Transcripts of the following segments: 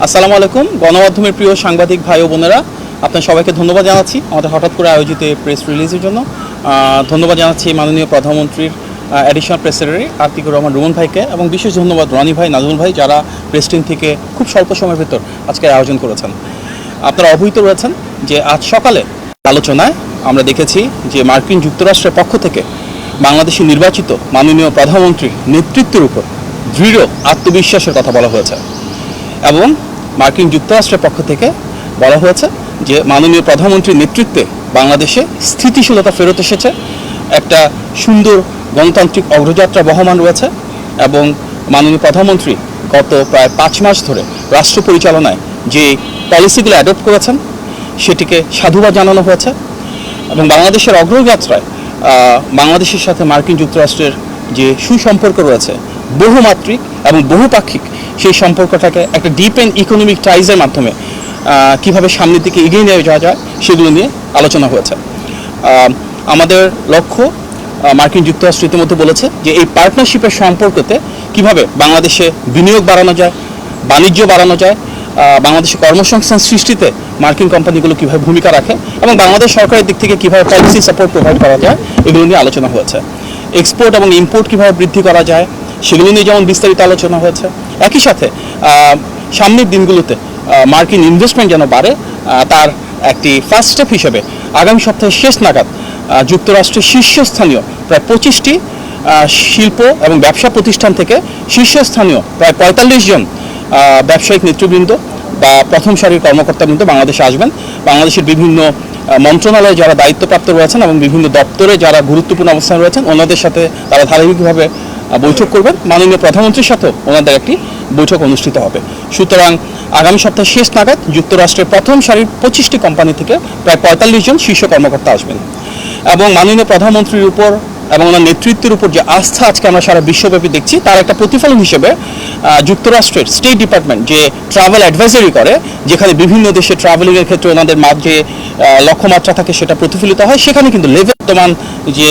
আসসালামু আলাইকুম। গণমাধ্যমের প্রিয় সাংবাদিক ভাই ও বোনেরা, আপনার সবাইকে ধন্যবাদ জানাচ্ছি আমাদের হঠাৎ করে আয়োজিত প্রেস রিলিজের জন্য। ধন্যবাদ জানাচ্ছি মাননীয় প্রধানমন্ত্রীর additional press secretary Atiqur Rahman Ruman ভাইকে, এবং বিশেষ ধন্যবাদ রনি ভাই, নাজমুল ভাই, যারা প্রেস টিম থেকে খুব স্বল্প সময়ের ভেতর আজকের আয়োজন করেছেন। আপনারা অবহিত রয়েছেন যে আজ সকালে আলোচনায় আমরা দেখেছি যে মার্কিন যুক্তরাষ্ট্রের পক্ষ থেকে বাংলাদেশে নির্বাচিত মাননীয় প্রধানমন্ত্রীর নেতৃত্বের উপর দৃঢ় আত্মবিশ্বাসের কথা বলা হয়েছে, এবং মার্কিন যুক্তরাষ্ট্রের পক্ষ থেকে বলা হয়েছে যে মাননীয় প্রধানমন্ত্রীর নেতৃত্বে বাংলাদেশে স্থিতিশীলতা ফেরত এসেছে, একটা সুন্দর গণতান্ত্রিক অগ্রযাত্রা বহমান রয়েছে, এবং মাননীয় প্রধানমন্ত্রী গত প্রায় 5 মাস ধরে রাষ্ট্র পরিচালনায় যে পলিসিগুলো অ্যাডপ্ট করেছেন সেটিকে সাধুবাদ জানানো হয়েছে, এবং বাংলাদেশের অগ্রযাত্রায় বাংলাদেশের সাথে মার্কিন যুক্তরাষ্ট্রের যে সুসম্পর্ক রয়েছে বহুমাত্রিক এবং বহুপাক্ষিক, সেই সম্পর্কটাকে একটা ডিপ অ্যান্ড ইকোনমিক টাইজের মাধ্যমে কীভাবে সামনের দিকে এগিয়ে নিয়ে যাওয়া যায় সেগুলো নিয়ে আলোচনা হয়েছে। আমাদের লক্ষ্য, মার্কিন যুক্তরাষ্ট্র ইতিমধ্যে বলেছে যে এই পার্টনারশিপের সম্পর্কতে কিভাবে বাংলাদেশে বিনিয়োগ বাড়ানো যায়, বাণিজ্য বাড়ানো যায়, বাংলাদেশে কর্মসংস্থান সৃষ্টিতে মার্কিন কোম্পানিগুলো কীভাবে ভূমিকা রাখে, এবং বাংলাদেশ সরকারের দিক থেকে কীভাবে পলিসি সাপোর্ট প্রোভাইড করা যায়, এগুলো নিয়ে আলোচনা হয়েছে। এক্সপোর্ট এবং ইম্পোর্ট কীভাবে বৃদ্ধি করা যায় সেগুলো নিয়ে যেমন বিস্তারিত আলোচনা হয়েছে। একই সাথে সামনের দিনগুলোতে মার্কিন ইনভেস্টমেন্ট যেন বাড়ে, তার একটি ফার্স্ট স্টেপ হিসেবে আগামী সপ্তাহের শেষ নাগাদ যুক্তরাষ্ট্রের শীর্ষস্থানীয় প্রায় 25টি শিল্প এবং ব্যবসা প্রতিষ্ঠান থেকে শীর্ষস্থানীয় প্রায় 45 জন ব্যবসায়িক নেতৃবৃন্দ বা প্রথম সারির কর্মকর্তাবৃন্দ বাংলাদেশে আসবেন। বাংলাদেশের বিভিন্ন মন্ত্রণালয়ে যারা দায়িত্বপ্রাপ্ত রয়েছেন এবং বিভিন্ন দপ্তরে যারা গুরুত্বপূর্ণ অবস্থানে রয়েছেন, ওনাদের সাথে তারা ধারাবাহিকভাবে বৈঠক করবেন। মাননীয় প্রধানমন্ত্রীর সাথেও ওনাদের একটি বৈঠক অনুষ্ঠিত হবে। সুতরাং আগামী সপ্তাহের শেষ নাগাদ যুক্তরাষ্ট্রের প্রথম সারির 25টি কোম্পানি থেকে প্রায় 45 জন শীর্ষ কর্মকর্তা আসবেন, এবং মাননীয় প্রধানমন্ত্রীর উপর এবং ওনার নেতৃত্বের উপর যে আস্থা আজকে আমরা সারা বিশ্বব্যাপী দেখছি, তার একটা প্রতিফলন হিসেবে যুক্তরাষ্ট্রের স্টেট ডিপার্টমেন্ট যে ট্রাভেল অ্যাডভাইজারি করে, যেখানে বিভিন্ন দেশে ট্রাভেলিংয়ের ক্ষেত্রে ওনাদের যে লক্ষ্যমাত্রা থাকে সেটা প্রতিফলিত হয়, সেখানে কিন্তু বর্তমান যে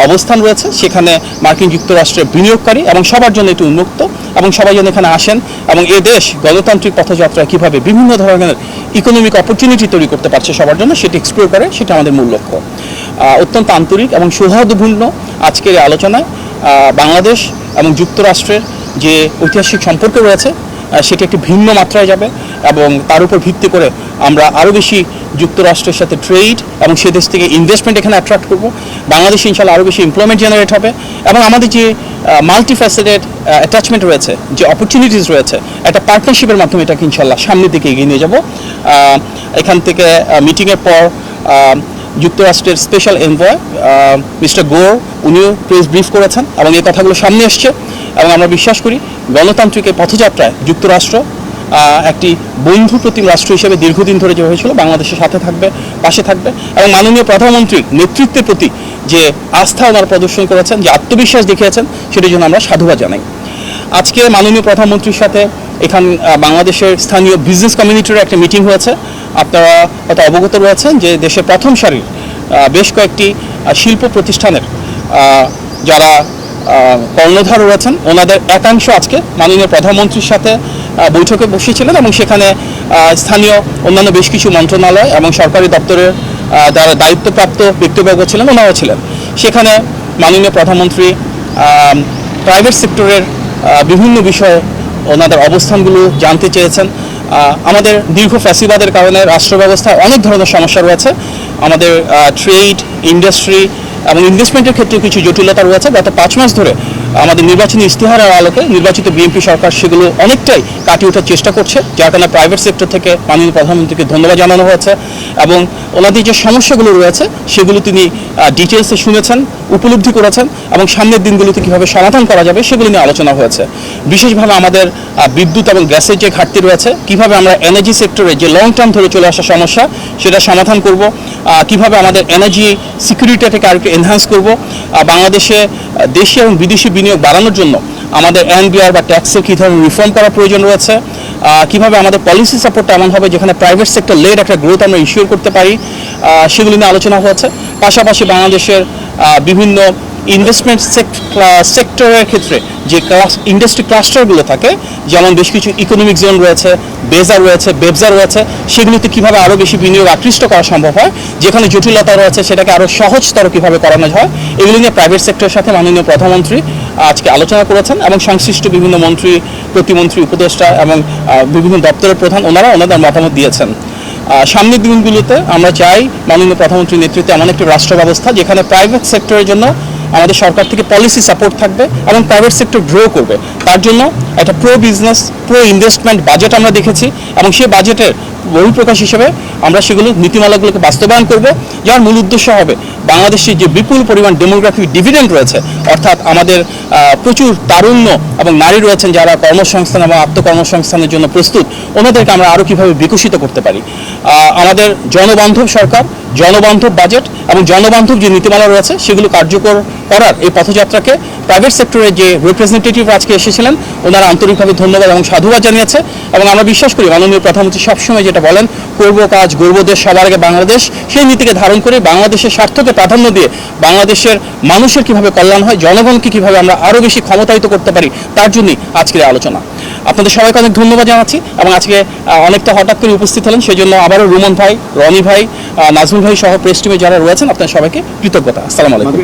অবস্থান রয়েছে সেখানে মার্কিন যুক্তরাষ্ট্রের বিনিয়োগকারী এবং সবার জন্য এটি উন্মুক্ত, এবং সবাই যেন এখানে আসেন এবং এ দেশ গণতান্ত্রিক পথযাত্রায় কীভাবে বিভিন্ন ধরনের ইকোনমিক অপরচুনিটি তৈরি করতে পারছে সবার জন্য, সেটি এক্সপ্লোর করে, সেটা আমাদের মূল লক্ষ্য। অত্যন্ত আন্তরিক এবং সৌহার্দ্যপূর্ণ আজকের এই আলোচনায় বাংলাদেশ এবং যুক্তরাষ্ট্রের যে ঐতিহাসিক সম্পর্ক রয়েছে সেটি একটি ভিন্ন মাত্রায় যাবে, এবং তার উপর ভিত্তি করে আমরা আরও বেশি যুক্তরাষ্ট্রের সাথে ট্রেড এবং সে দেশ থেকে ইনভেস্টমেন্ট এখানে অ্যাট্রাক্ট করব। বাংলাদেশে ইনশাআল্লাহ আরও বেশি এমপ্লয়মেন্ট জেনারেট হবে, এবং আমাদের যে মাল্টিফ্যাসেটেড অ্যাটাচমেন্ট রয়েছে, যে অপরচুনিটিস রয়েছে, একটা পার্টনারশিপের মাধ্যমে এটাকে ইনশাআল্লাহ সামনের দিকে এগিয়ে নিয়ে যাব। এখান থেকে মিটিংয়ের পর যুক্তরাষ্ট্রের স্পেশাল এনভয় মিস্টার গোর উনিও প্রেস ব্রিফ করেছেন, এবং এই কথাগুলো সামনে এসছে, এবং আমরা বিশ্বাস করি গণতান্ত্রিক এই পথযাত্রায় যুক্তরাষ্ট্র একটি বন্ধু প্রতিম রাষ্ট্র হিসেবে দীর্ঘদিন ধরে যে হয়েছিল বাংলাদেশের সাথে থাকবে, পাশে থাকবে, এবং মাননীয় প্রধানমন্ত্রীর নেতৃত্বের প্রতি যে আস্থা ওনারা প্রদর্শন করেছেন, যে আত্মবিশ্বাস দেখিয়েছেন, সেটির জন্য আমরা সাধুবাদ জানাই। আজকে মাননীয় প্রধানমন্ত্রীর সাথে এখান বাংলাদেশের স্থানীয় বিজনেস কমিউনিটির একটা মিটিং হয়েছে। আপনারা হয়তো অবগত রয়েছেন যে দেশের প্রথম সারির বেশ কয়েকটি শিল্প প্রতিষ্ঠানের যারা কর্ণধার রয়েছেন, ওনাদের একাংশ আজকে মাননীয় প্রধানমন্ত্রীর সাথে বৈঠকে বসেছিলেন, এবং সেখানে স্থানীয় অন্যান্য বেশ কিছু মন্ত্রণালয় এবং সরকারি দপ্তরের যারা দায়িত্বপ্রাপ্ত ব্যক্তিবর্গ ছিলেন ওনারাও ছিলেন। সেখানে মাননীয় প্রধানমন্ত্রী প্রাইভেট সেক্টরের বিভিন্ন বিষয়ে ওনাদের অবস্থানগুলো জানতে চেয়েছেন। আমাদের দীর্ঘ ফ্যাসিবাদের কারণে রাষ্ট্র ব্যবস্থায় অনেক ধরনের সমস্যা রয়েছে, আমাদের ট্রেড, ইন্ডাস্ট্রি এবং ইনভেস্টমেন্টের ক্ষেত্রে কিছু জটিলতা রয়েছে। গত 5 মাস ধরে আমাদের নির্বাচনী ইস্তেহারের আলোকে নির্বাচিত বিএনপি সরকার সেগুলো অনেকটাই কাটিয়ে ওঠার চেষ্টা করছে, যার কারণে প্রাইভেট সেক্টর থেকে মাননীয় প্রধানমন্ত্রীকে ধন্যবাদ জানানো হয়েছে, এবং ওনাদের যে সমস্যাগুলো রয়েছে সেগুলো তিনি ডিটেলসে শুনেছেন, উপলব্ধি করেছেন, এবং সামনের দিনগুলোতে কীভাবে সমাধান করা যাবে সেগুলো নিয়ে আলোচনা হয়েছে। বিশেষভাবে আমাদের বিদ্যুৎ এবং গ্যাসের যে ঘাটতি রয়েছে, কীভাবে আমরা এনার্জি সেক্টরে যে লং টার্ম ধরে চলে আসা সমস্যা সেটা সমাধান করব, কীভাবে আমাদের এনার্জি সিকিউরিটিটাকে আরেকটু এনহ্যান্স করব, বাংলাদেশে দেশি এবং বিদেশি বিনিয়োগ বাড়ানোর জন্য আমাদের এনবিআর বা ট্যাক্সের কী ধরনের রিফর্ম করার প্রয়োজন রয়েছে, কীভাবে আমাদের পলিসি সাপোর্টটা এমন হবে যেখানে প্রাইভেট সেক্টর লেড একটা গ্রোথ আমরা ইনশিওর করতে পারি, সেগুলি নিয়ে আলোচনা হয়েছে। পাশাপাশি বাংলাদেশের বিভিন্ন ইনভেস্টমেন্ট সেক্টরের ক্ষেত্রে যে ইন্ডাস্ট্রি ক্লাস্টারগুলো থাকে, যেমন বেশ কিছু ইকোনমিক জোন রয়েছে, বেজার রয়েছে, বেবজার রয়েছে, সেগুলিতে কীভাবে আরও বেশি বিনিয়োগ আকৃষ্ট করা সম্ভব হয়, যেখানে জটিলতা রয়েছে সেটাকে আরও সহজতর কীভাবে করানো হয়, এগুলি নিয়ে প্রাইভেট সেক্টরের সাথে মাননীয় প্রধানমন্ত্রী আজকে আলোচনা করেছেন এবং সংশ্লিষ্ট বিভিন্ন মন্ত্রী, প্রতিমন্ত্রী, উপদেষ্টা এবং বিভিন্ন দপ্তরের প্রধান ওনাদের মতামত দিয়েছেন। সামনের দিনগুলোতে আমরা চাই মাননীয় প্রধানমন্ত্রীর নেতৃত্বে এমন একটি রাষ্ট্র ব্যবস্থা যেখানে প্রাইভেট সেক্টরের জন্য আমাদের সরকার থেকে পলিসি সাপোর্ট থাকবে এবং প্রাইভেট সেক্টর গ্রো করবে। তার জন্য একটা pro business, pro investment budget আমরা দেখেছি এবং সেই বাজেটের বহিঃপ্রকাশ হিসেবে আমরা সেগুলো নীতিমালাগুলোকে বাস্তবায়ন করব, যার মূল উদ্দেশ্য হবে বাংলাদেশের যে বিপুল পরিমাণ ডেমোগ্রাফিক ডিভিডেন্ড রয়েছে, অর্থাৎ আমাদের প্রচুর তারুণ্য এবং নারী রয়েছেন যারা কর্মসংস্থান এবং আত্মকর্মসংস্থানের জন্য প্রস্তুত, ওনাদেরকে আমরা আরও কীভাবে বিকশিত করতে পারি। আমাদের জনবান্ধব সরকার, জনবান্ধব বাজেট এবং জনবান্ধব যে নীতিমালা রয়েছে সেগুলো কার্যকর করার এই পথযাত্রাকে প্রাইভেট সেক্টরের যে রিপ্রেজেন্টেটিভ আজকে এসেছিলেন ওনারা আন্তরিকভাবে ধন্যবাদ এবং সাধুবাদ জানিয়েছে। এবং আমরা বিশ্বাস করি মাননীয় প্রধানমন্ত্রী সবসময় যেটা বলেন, করব কাজ গর্ব দেশ সবার আগে বাংলাদেশ, সেই নীতিকে ধারণ করে বাংলাদেশের স্বার্থকে প্রাধান্য দিয়ে বাংলাদেশের মানুষের কীভাবে কল্যাণ হয়, জনগণকে কীভাবে আমরা আরও বেশি ক্ষমতায়িত করতে পারি, তার জন্যই আজকের আলোচনা। আপনাদের সবাইকে অনেক ধন্যবাদ জানাচ্ছি এবং আজকে অনেকটা হঠাৎ করে উপস্থিত হলেন সেজন্য আবারও রুমন ভাই, রনি ভাই, নাজমুল ভাই সহ প্রেস টিমে যারা রয়েছেন আপনাদের সবাইকে কৃতজ্ঞতা। আসসালামু আলাইকুম।